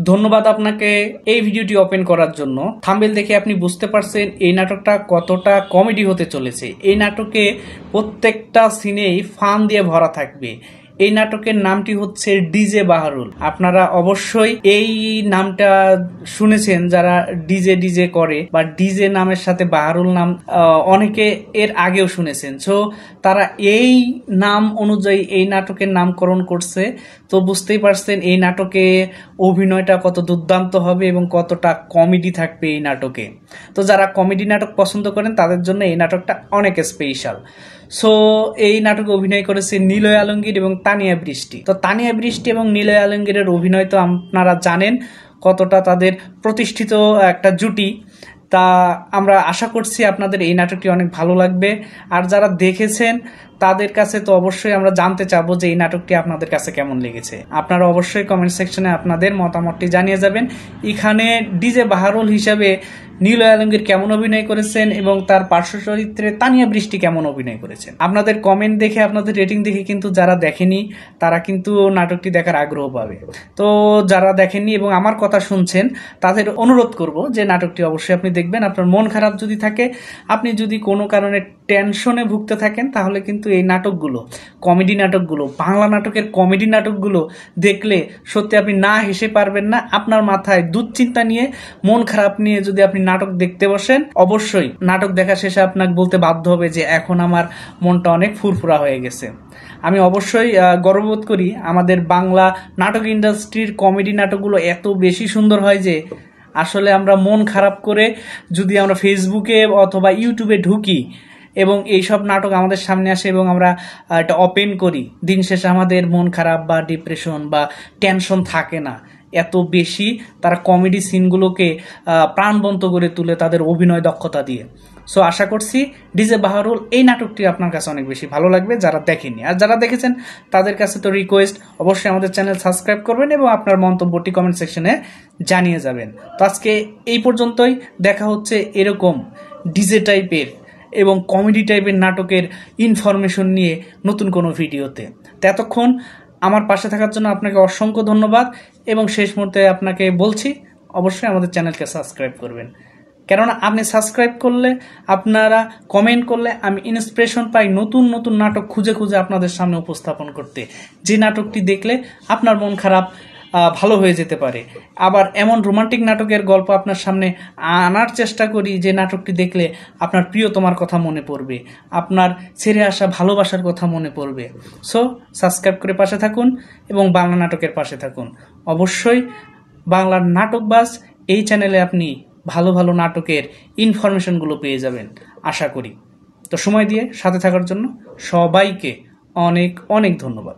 ধন্যবাদ আপনাকে এই ভিডিওটি ওপেন করার জন্য। থাম্বনেল দেখে আপনি বুঝতে পারছেন এই নাটকটা কতটা কমেডি হতে চলেছে। এই নাটকে প্রত্যেকটা সিনেই ফান দিয়ে ভরা থাকবে। এই নাটকের নামটি হচ্ছে ডিজে বাহারুল। আপনারা অবশ্যই এই নামটা শুনেছেন যারা ডিজে ডিজে করে, বা ডিজে নামের সাথে বাহারুল নাম অনেকে এর আগেও শুনেছেন। সো তারা এই নাম অনুযায়ী এই নাটকের নামকরণ করছে। তো বুঝতেই পারছেন এই নাটকে অভিনয়টা কত দুর্দান্ত হবে এবং কতটা কমেডি থাকবে এই নাটকে। তো যারা কমেডি নাটক পছন্দ করেন তাদের জন্য এই নাটকটা অনেক স্পেশাল। সো এই নাটকে অভিনয় করেছে নিলয় আলমগীর এবং তানিয়া বৃষ্টি। তো তানিয়া বৃষ্টি এবং নিলয় আলমগীরের অভিনয় তো আপনারা জানেন কতটা তাদের প্রতিষ্ঠিত একটা জুটি। তা আমরা আশা করছি আপনাদের এই নাটকটি অনেক ভালো লাগবে। আর যারা দেখেছেন তাদের কাছে তো অবশ্যই আমরা জানতে চাবো যে এই নাটকটি আপনাদের কাছে কেমন লেগেছে। আপনারা অবশ্যই কমেন্ট সেকশনে আপনাদের মতামতটি জানিয়ে যাবেন। এখানে ডিজে বাহারুল হিসাবে নিলয় আলমগীর কেমন অভিনয় করেছেন এবং তার পার্শ্ব চরিত্রে তানিয়া বৃষ্টি কেমন অভিনয় করেছেন। আপনাদের কমেন্ট দেখে, আপনাদের রেটিং দেখে কিন্তু যারা দেখেনি তারা কিন্তু নাটকটি দেখার আগ্রহ পাবে। তো যারা দেখেননি এবং আমার কথা শুনছেন তাদের অনুরোধ করব যে নাটকটি অবশ্যই আপনি দেখবেন। আপনার মন খারাপ যদি থাকে, আপনি যদি কোনো কারণে টেনশনে ভুগতে থাকেন, তাহলে কিন্তু এই নাটকগুলো, কমেডি নাটকগুলো, বাংলা নাটকের কমেডি নাটকগুলো দেখলে সত্যি আপনি না হেসে পারবেন না। আপনার মাথায় দুশ্চিন্তা নিয়ে, মন খারাপ নিয়ে যদি আপনি নাটক দেখতে বসেন, অবশ্যই নাটক দেখা শেষে আপনাকে বলতে বাধ্য হবে যে এখন আমার মনটা অনেক ফুরফুরা হয়ে গেছে। আমি অবশ্যই গর্ববোধ করি আমাদের বাংলা নাটক ইন্ডাস্ট্রির কমেডি নাটকগুলো এত বেশি সুন্দর হয় যে আসলে আমরা মন খারাপ করে যদি আমরা ফেসবুকে অথবা ইউটিউবে ঢুকি এবং এইসব নাটক আমাদের সামনে আসে এবং আমরা এটা ওপেন করি, দিন শেষে আমাদের মন খারাপ বা ডিপ্রেশন বা টেনশন থাকে না। এত বেশি তারা কমেডি সিনগুলোকে প্রাণবন্ত করে তুলে তাদের অভিনয় দক্ষতা দিয়ে। সো আশা করছি ডিজে বাহারুল এই নাটকটি আপনার কাছে অনেক বেশি ভালো লাগবে যারা দেখেননি। আর যারা দেখেছেন তাদের কাছে তো রিকোয়েস্ট, অবশ্যই আমাদের চ্যানেল সাবস্ক্রাইব করবেন এবং আপনার মন্তব্যটি কমেন্ট সেকশনে জানিয়ে যাবেন। তো আজকে এই পর্যন্তই। দেখা হচ্ছে এরকম ডিজে টাইপের এবং কমেডি টাইপের নাটকের ইনফরমেশন নিয়ে নতুন কোনো ভিডিওতে। ততক্ষণ আমার পাশে থাকার জন্য আপনাকে অসংখ্য ধন্যবাদ এবং শেষ মুহূর্তে আপনাকে বলছি অবশ্যই আমাদের চ্যানেলকে সাবস্ক্রাইব করবেন। কেননা আপনি সাবস্ক্রাইব করলে, আপনারা কমেন্ট করলে আমি ইন্সপিরেশন পাই নতুন নতুন নাটক খুঁজে খুঁজে আপনাদের সামনে উপস্থাপন করতে, যে নাটকটি দেখলে আপনার মন খারাপ ভালো হয়ে যেতে পারে। আবার এমন রোমান্টিক নাটকের গল্প আপনার সামনে আনার চেষ্টা করি যে নাটকটি দেখলে আপনার প্রিয়তমার কথা মনে পড়বে, আপনার ছেড়ে আসা ভালোবাসার কথা মনে পড়বে। সো সাবস্ক্রাইব করে পাশে থাকুন এবং বাংলা নাটকের পাশে থাকুন। অবশ্যই বাংলার নাটকবাজ এই চ্যানেলে আপনি ভালো ভালো নাটকের ইনফরমেশনগুলো পেয়ে যাবেন আশা করি। তো সময় দিয়ে সাথে থাকার জন্য সবাইকে অনেক অনেক ধন্যবাদ।